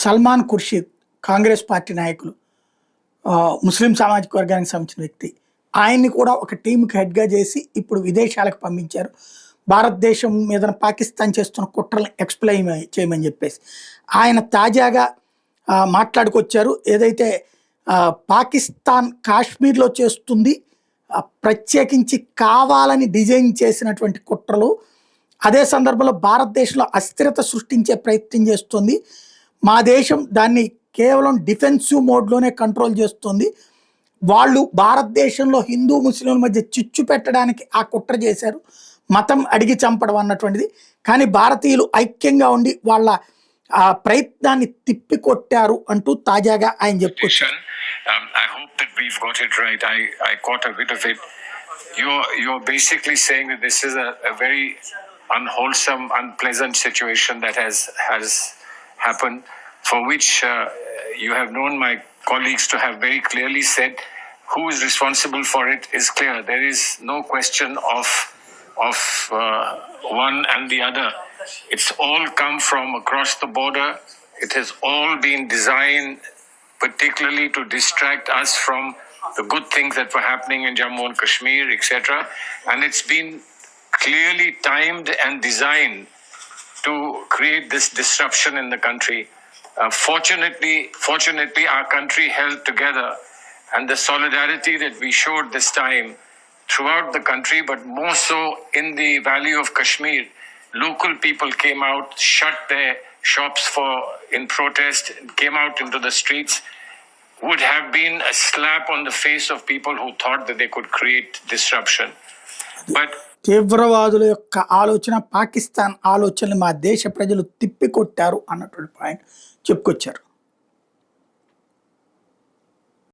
Salman Khurshid Congress party నాయకులు, ముస్లిం సామాజిక వర్గానికి సంబంధించిన వ్యక్తి. ఆయన్ని కూడా ఒక టీంకి హెడ్గా చేసి ఇప్పుడు విదేశాలకు పంపించారు. భారతదేశం మీద పాకిస్తాన్ చేస్తున్న కుట్రలను ఎక్స్ప్లెయిన్ చేయమని చెప్పేసి ఆయన తాజాగా మాట్లాడుకొచ్చారు. ఏదైతే పాకిస్తాన్ కాశ్మీర్లో చేస్తుంది ప్రత్యేకించి కావాలని డిజైన్ చేసినటువంటి కుట్రలు, అదే సందర్భంలో భారతదేశంలో అస్థిరత సృష్టించే ప్రయత్నం చేస్తుంది. మా దేశం దాన్ని కేవలం డిఫెన్సివ్ మోడ్లోనే కంట్రోల్ చేస్తుంది. వాళ్ళు భారతదేశంలో హిందూ ముస్లింల మధ్య చిచ్చు పెట్టడానికి ఆ కుట్ర చేశారు, మతం అడిగి చంపడం అన్నటువంటిది. కానీ భారతీయులు ఐక్యంగా ఉండి వాళ్ళ ఆ ప్రయత్నాన్ని తిప్పికొట్టారు అంటూ తాజాగా ఆయన చెప్పుకొచ్చారు. I hope that we've got it right. I caught a bit of it. You're basically saying that this is a very unwholesome, unpleasant situation that has happened, for which you have known my colleagues to have very clearly said who is responsible for it is clear. There is no question of one and the other. It's all come from across the border. It has all been designed particularly to distract us from the good things that were happening in Jammu and Kashmir, etc. And it's been clearly timed and designed to create this disruption in the country. Fortunately, our country held together, and the solidarity that we showed this time throughout the country, but more so in the Valley of Kashmir, local people came out, shut their shops in protest, came out into the streets, would have been a slap on the face of people who thought that they could create disruption. But తీవ్రవాదుల యొక్క ఆలోచన, పాకిస్తాన్ ఆలోచనలు మా దేశ ప్రజలు తిప్పికొట్టారు అన్నటువంటి point చెప్పుకొచ్చారు.